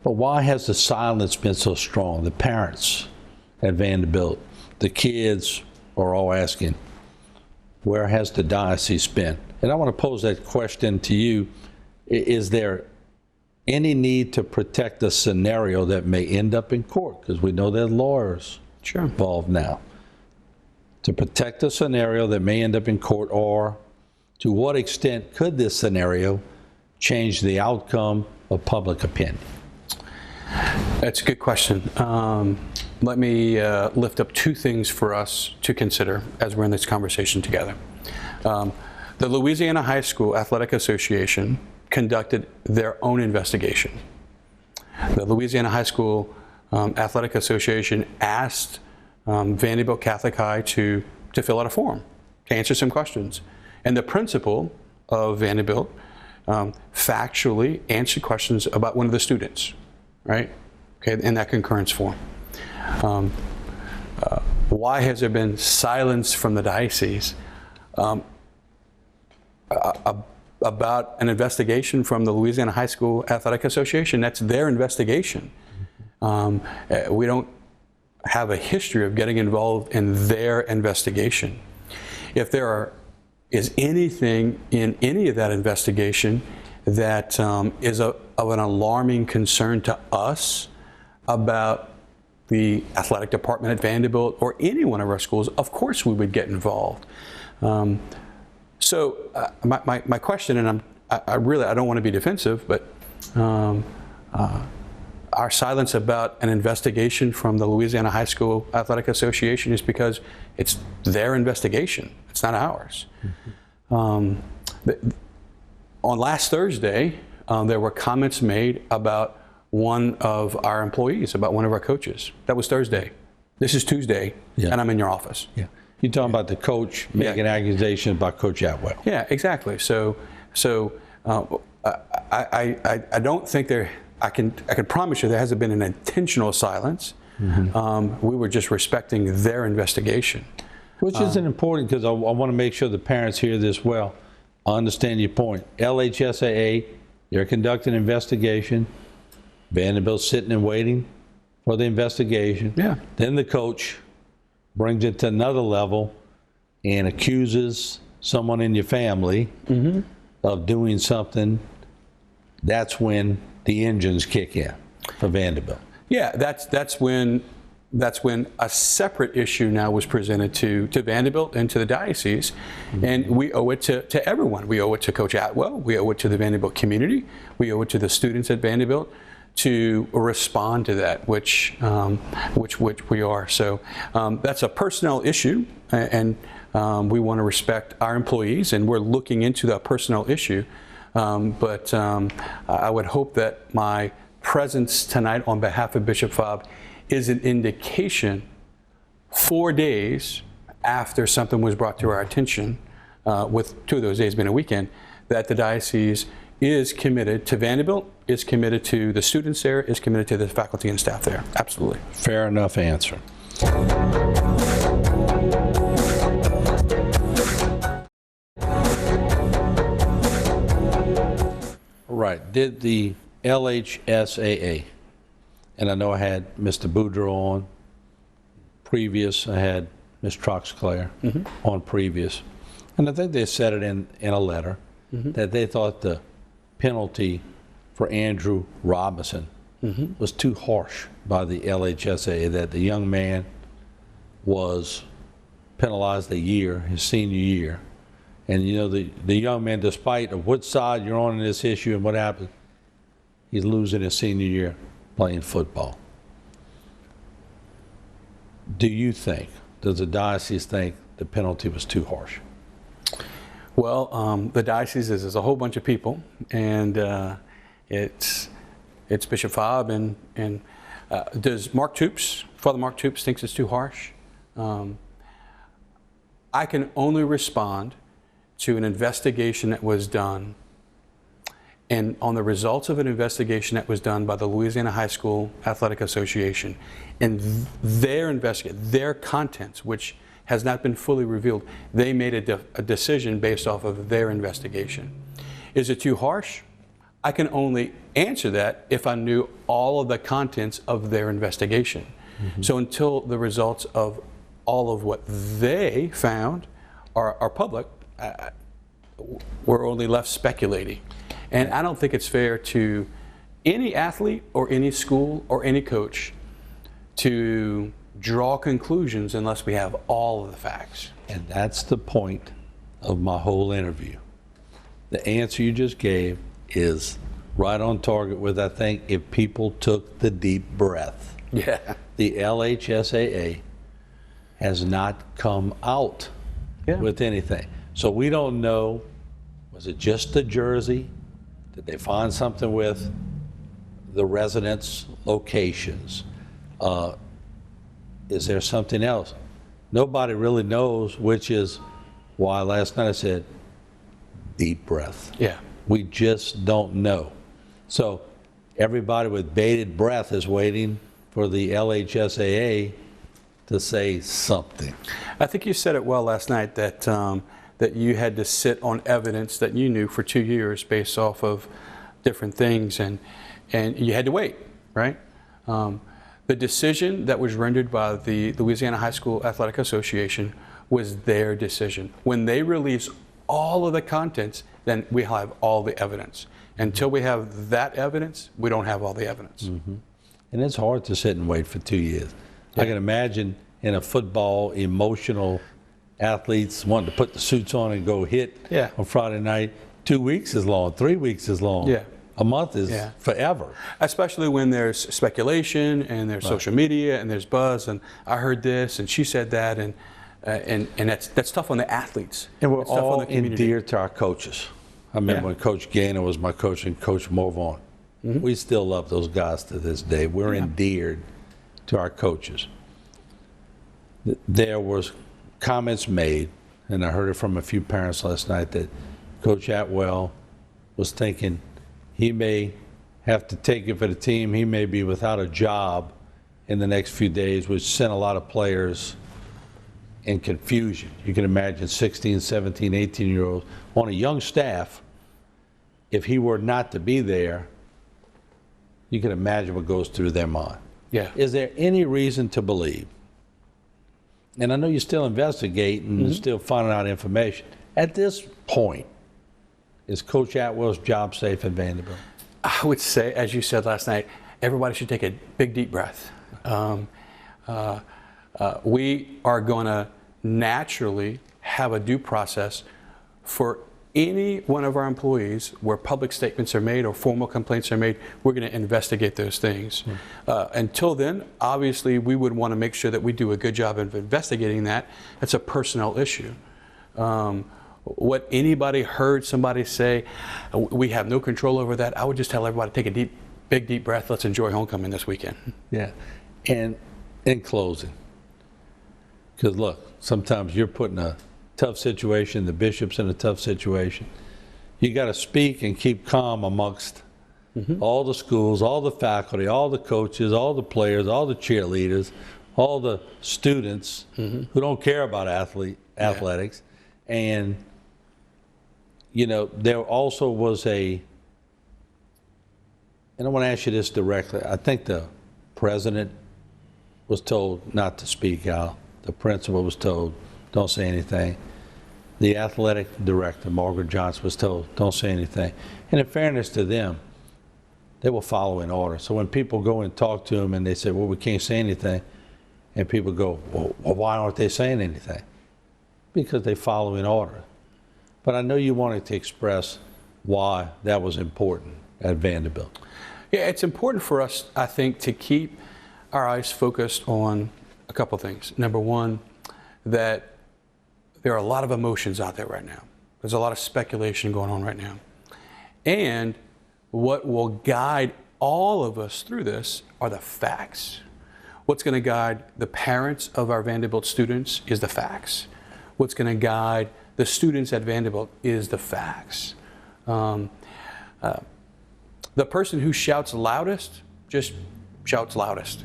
Speaker 1: But why has the silence been so strong? The parents at Vanderbilt, the kids are all asking, where has the diocese been? And I want to pose that question to you. Is there any need to protect a scenario that may end up in court? Because we know there's lawyers involved now. To protect a scenario that may end up in court, or to what extent could this scenario change the outcome of public opinion?
Speaker 6: That's a good question. Let me lift up two things for us to consider as we're in this conversation together. The Louisiana High School Athletic Association conducted their own investigation. The Louisiana High School Athletic Association asked Vanderbilt Catholic High to fill out a form, to answer some questions. And the principal of Vanderbilt factually answered questions about one of the students, right? Okay, in that concurrence form. Why has there been silence from the diocese about an investigation from the Louisiana High School Athletic Association? That's their investigation. We don't have a history of getting involved in their investigation. If there is anything in any of that investigation that is of an alarming concern to us about the athletic department at Vanderbilt or any one of our schools, of course we would get involved. So my question, and I don't want to be defensive, but our silence about an investigation from the Louisiana High School Athletic Association is because it's their investigation. It's not ours. On last Thursday, there were comments made about one of our employees, about one of our coaches. That was Thursday. This is Tuesday, and I'm in your office.
Speaker 1: Yeah. You're talking about the coach making accusations about Coach Atwell.
Speaker 6: Yeah, exactly. So I don't think there. I can promise you there hasn't been an intentional silence. We were just respecting their investigation.
Speaker 1: Which is important, because I want to make sure the parents hear this well. I understand your point. LHSAA, they're conducting an investigation. Vanderbilt's sitting and waiting for the investigation.
Speaker 6: Yeah.
Speaker 1: Then the coach brings it to another level and accuses someone in your family of doing something. That's when the engines kick in for Vanderbilt.
Speaker 6: Yeah, that's when a separate issue now was presented to Vanderbilt and to the diocese, and we owe it to everyone. We owe it to Coach Atwell. We owe it to the Vanderbilt community. We owe it to the students at Vanderbilt to respond to that, which we are. So that's a personnel issue, and we want to respect our employees, and we're looking into that personnel issue. But I would hope that my presence tonight on behalf of Bishop Fobb is an indication 4 days after something was brought to our attention, with 2 of those days being a weekend, that the diocese is committed to Vanderbilt, is committed to the students there, is committed to the faculty and staff there. Absolutely.
Speaker 1: Fair enough answer. Right. Did the LHSAA, and I know I had Mr. Boudreau on previous, I had Ms. Troxclair on previous, and I think they said it in a letter that they thought the penalty for Andrew Robison was too harsh by the LHSAA, that the young man was penalized a year, his senior year. And you know, the young man, despite of what side you're on in this issue and what happened, he's losing his senior year playing football. Do you think, does the diocese think the penalty was too harsh?
Speaker 6: Well, the diocese is a whole bunch of people, and it's Bishop Fobb, and does Father Mark Toops thinks it's too harsh? I can only respond to an investigation that was done, and on the results of an investigation that was done by the Louisiana High School Athletic Association, and their contents, which has not been fully revealed, they made a decision based off of their investigation. Is it too harsh? I can only answer that if I knew all of the contents of their investigation. So until the results of all of what they found are public, we're only left speculating. And I don't think it's fair to any athlete or any school or any coach to draw conclusions unless we have all of the facts.
Speaker 1: And that's the point of my whole interview. The answer you just gave is right on target with, I think, if people took the deep breath.
Speaker 6: Yeah.
Speaker 1: The LHSAA has not come out with anything. So we don't know, was it just the jersey? Did they find something with the residents' locations? Is there something else? Nobody really knows, which is why last night I said, deep breath.
Speaker 6: Yeah.
Speaker 1: We just don't know. So everybody with bated breath is waiting for the LHSAA to say something.
Speaker 6: I think you said it well last night that that you had to sit on evidence that you knew for 2 years based off of different things, and you had to wait, right? The decision that was rendered by the Louisiana High School Athletic Association was their decision. When they release all of the contents, then we have all the evidence. Until we have that evidence, we don't have all the evidence.
Speaker 1: And it's hard to sit and wait for 2 years. I can imagine in a football, emotional athletes wanting to put the suits on and go hit on Friday night. 2 weeks is long, 3 weeks is long.
Speaker 6: Yeah.
Speaker 1: A month is forever.
Speaker 6: Especially when there's speculation and there's social media and there's buzz and I heard this and she said that, and that's tough on the athletes.
Speaker 1: And we're
Speaker 6: it's tough
Speaker 1: all
Speaker 6: on the community.
Speaker 1: endeared to our coaches. I remember when Coach Gaynor was my coach and Coach Morvon. We still love those guys to this day. We're endeared to our coaches. There was comments made, and I heard it from a few parents last night, that Coach Atwell was thinking he may have to take it for the team. He may be without a job in the next few days, which sent a lot of players in confusion. You can imagine 16, 17, 18-year-olds on a young staff. If he were not to be there, you can imagine what goes through their mind.
Speaker 6: Yeah.
Speaker 1: Is there any reason to believe, and I know you're still investigating and still finding out information, at this point, is Coach Atwell's job safe at Vanderbilt?
Speaker 6: I would say, as you said last night, everybody should take a big, deep breath. We are going to naturally have a due process for any one of our employees where public statements are made or formal complaints are made. We're going to investigate those things. Until then, obviously, we would want to make sure that we do a good job of investigating that. That's a personnel issue. What anybody heard somebody say, we have no control over that. I would just tell everybody, take a big, deep breath. Let's enjoy homecoming this weekend.
Speaker 1: Yeah. And in closing, because look, sometimes you're put in a tough situation, the bishop's in a tough situation. You got to speak and keep calm amongst all the schools, all the faculty, all the coaches, all the players, all the cheerleaders, all the students who don't care about athletics. And, you know, there also was a and I want to ask you this directly. I think the president was told not to speak out. The principal was told, don't say anything. The athletic director, Margaret Johnson, was told, don't say anything. And in fairness to them, they were following order. So when people go and talk to them and they say, well, we can't say anything, and people go, well, why aren't they saying anything? Because they follow in order. But I know you wanted to express why that was important at Vanderbilt.
Speaker 6: Yeah, it's important for us, I think, to keep our eyes focused on a couple things. Number one, that there are a lot of emotions out there right now. There's a lot of speculation going on right now. And what will guide all of us through this are the facts. What's going to guide the parents of our Vanderbilt students is the facts. What's going to guide the students at Vanderbilt is the facts. The person who shouts loudest just shouts loudest.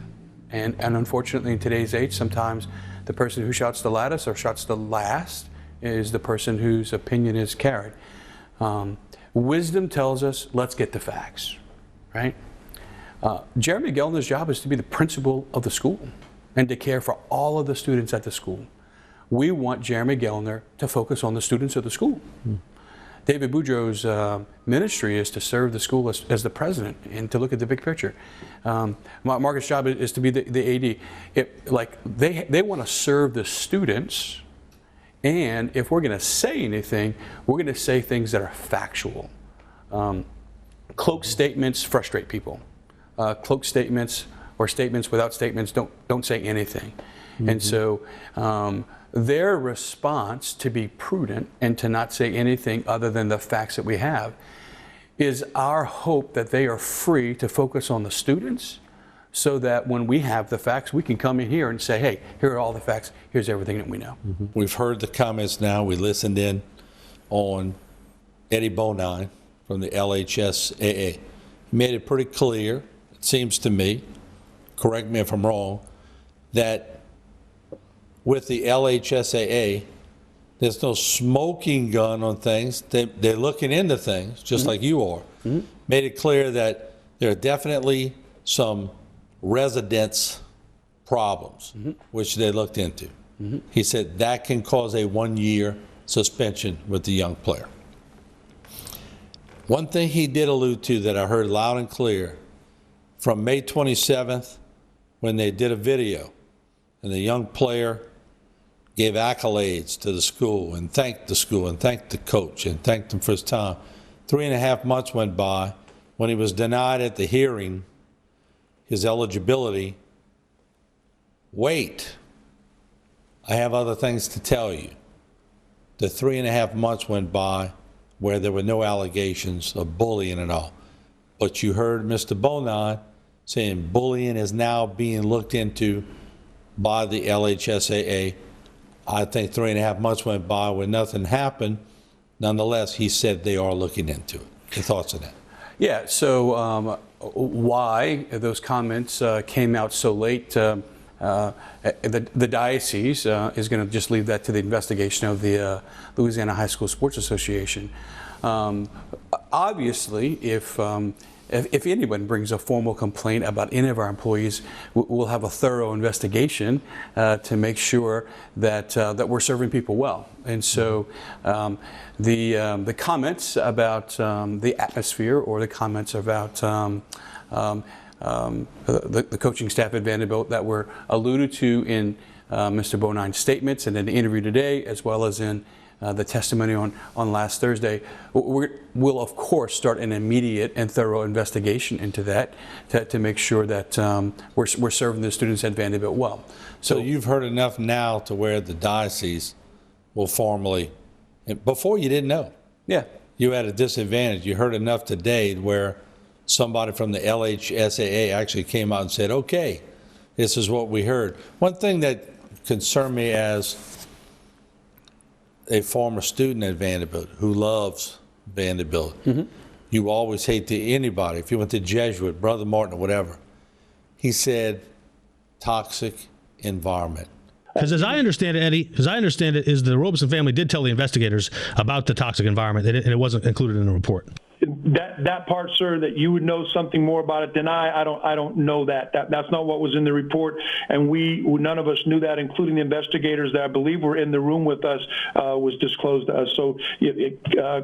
Speaker 6: And unfortunately, in today's age, sometimes the person who shouts the loudest or shouts the last is the person whose opinion is carried. Wisdom tells us, let's get the facts, right? Jeremy Gellner's job is to be the principal of the school and to care for all of the students at the school. We want Jeremy Gellner to focus on the students of the school. David Boudreau's ministry is to serve the school as the president and to look at the big picture. Margaret's job is to be the AD. They want to serve the students, and if we're going to say anything, we're going to say things that are factual. Cloak statements frustrate people. Cloak statements or statements without statements don't say anything. Mm-hmm. And so their response to be prudent and to not say anything other than the facts that we have is our hope that they are free to focus on the students so that when we have the facts, we can come in here and say, hey, here are all the facts, here's everything that we know.
Speaker 1: Mm-hmm. We've heard the comments now. We listened in on Eddie Bonine from the LHSAA. He made it pretty clear, it seems to me, correct me if I'm wrong, that with the LHSAA, there's no smoking gun on things. They're looking into things, just mm-hmm. like you are. Mm-hmm. Made it clear that there are definitely some residence problems, mm-hmm. which they looked into. Mm-hmm. He said that can cause a 1-year suspension with the young player. One thing he did allude to that I heard loud and clear from May 27th when they did a video and the young player gave accolades to the school and thanked the school and thanked the coach and thanked him for his time. 3.5 months went by. When he was denied at the hearing his eligibility, wait, I have other things to tell you. The 3.5 months went by where there were no allegations of bullying at all. But you heard Mr. Bonine saying bullying is now being looked into by the LHSAA. I think 3.5 months went by where nothing happened. Nonetheless, he said they are looking into it. Your thoughts on that?
Speaker 6: Yeah, so why those comments came out so late, the Diocese is going to just leave that to the investigation of the Louisiana High School Sports Association. Obviously, if anyone brings a formal complaint about any of our employees, we'll have a thorough investigation to make sure that we're serving people well. And so the comments about the atmosphere or the comments about the coaching staff at Vanderbilt that were alluded to in Mr. Bonine's statements and in the interview today, as well as in the testimony on last Thursday, we'll of course start an immediate and thorough investigation into that to make sure that we're serving the students at Vanderbilt well.
Speaker 1: So you've heard enough now to where the diocese will formally, before you didn't know.
Speaker 6: Yeah.
Speaker 1: You had a disadvantage. You heard enough today where somebody from the LHSAA actually came out and said, okay, this is what we heard. One thing that concerned me as a former student at Vanderbilt who loves Vanderbilt. Mm-hmm. You always hate to anybody. If you went to Jesuit, Brother Martin, or whatever, he said toxic environment.
Speaker 8: Because as I understand it, Eddie, is the Robison family did tell the investigators about the toxic environment, and it wasn't included in the report.
Speaker 10: That part, sir, that you would know something more about it than I don't know that. That's not what was in the report, and none of us knew that, including the investigators that I believe were in the room with us, was disclosed to us. So,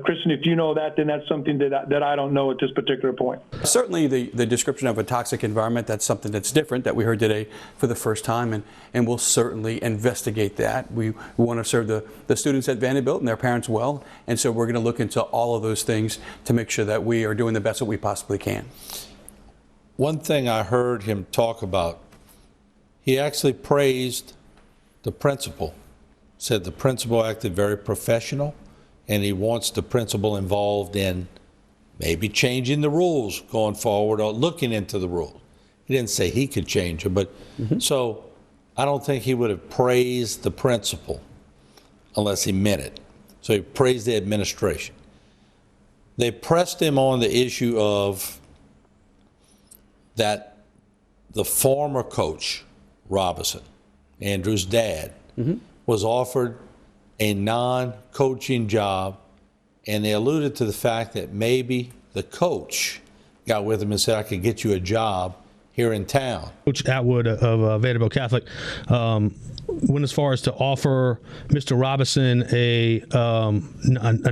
Speaker 10: Kristen, if you know that, then that's something that I don't know at this particular point.
Speaker 6: Certainly the description of a toxic environment, that's something that's different that we heard today for the first time, and we'll certainly investigate that. We want to serve the students at Vanderbilt and their parents well, and so we're going to look into all of those things to make sure that we are doing the best that we possibly can.
Speaker 1: One thing I heard him talk about, he actually praised the principal, said the principal acted very professional, and he wants the principal involved in maybe changing the rules going forward or looking into the rules. He didn't say he could change it, but so I don't think he would have praised the principal unless he meant it. So he praised the administration. They pressed him on the issue of that the former coach, Robison, Andrew's dad, was offered a non-coaching job, and they alluded to the fact that maybe the coach got with him and said, I could get you a job here in town.
Speaker 8: Coach Atwood of Vanderbilt Catholic went as far as to offer Mr. Robison a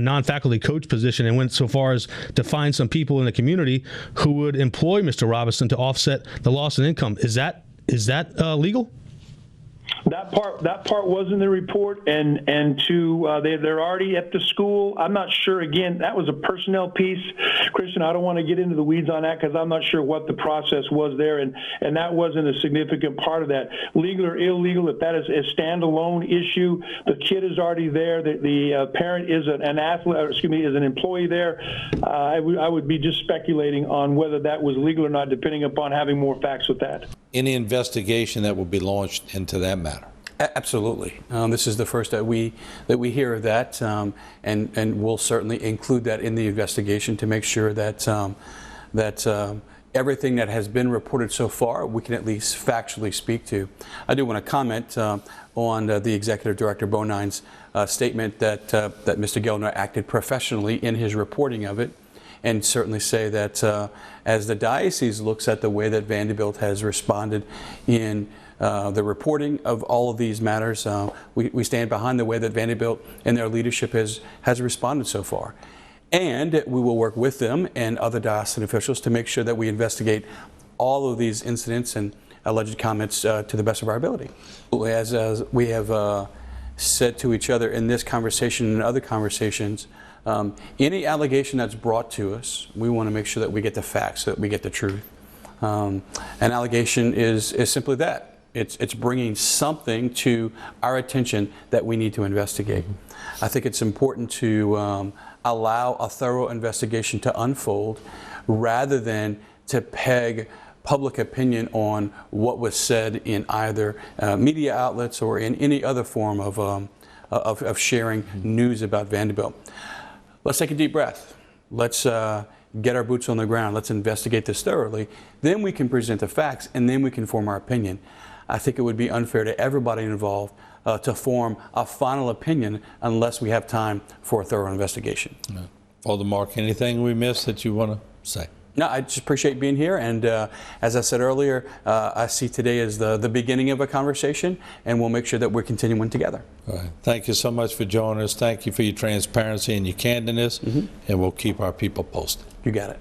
Speaker 8: non-faculty coach position, and went so far as to find some people in the community who would employ Mr. Robison to offset the loss in income. Is that legal?
Speaker 10: That part was in the report, and they're already at the school. I'm not sure. Again, that was a personnel piece, Christian. I don't want to get into the weeds on that because I'm not sure what the process was there, and that wasn't a significant part of that. Legal or illegal, if that is a standalone issue, the kid is already there. The parent is an athlete, or excuse me, is an employee there. I would be just speculating on whether that was legal or not, depending upon having more facts with that.
Speaker 1: Any investigation that will be launched into that matter?
Speaker 6: Absolutely. This is the first that we hear of that, and we'll certainly include that in the investigation to make sure that everything that has been reported so far we can at least factually speak to. I do want to comment on the Executive Director Bonine's statement that Mr. Gelner acted professionally in his reporting of it, and certainly say that as the diocese looks at the way that Vanderbilt has responded in the reporting of all of these matters, we stand behind the way that Vanderbilt and their leadership has responded so far. And we will work with them and other diocesan officials to make sure that we investigate all of these incidents and alleged comments to the best of our ability. As we have said to each other in this conversation and other conversations, any allegation that's brought to us, we want to make sure that we get the facts, that we get the truth. An allegation is simply that. It's bringing something to our attention that we need to investigate. I think it's important to allow a thorough investigation to unfold rather than to peg public opinion on what was said in either media outlets or in any other form of sharing news about Vanderbilt. Let's take a deep breath. Let's get our boots on the ground. Let's investigate this thoroughly. Then we can present the facts, and then we can form our opinion. I think it would be unfair to everybody involved to form a final opinion unless we have time for a thorough investigation.
Speaker 1: Father Mark, anything we missed that you want to say?
Speaker 6: No, I just appreciate being here, and as I said earlier, I see today as the beginning of a conversation, and we'll make sure that we're continuing together.
Speaker 1: All right. Thank you so much for joining us. Thank you for your transparency and your candidness, and we'll keep our people posted.
Speaker 6: You got it.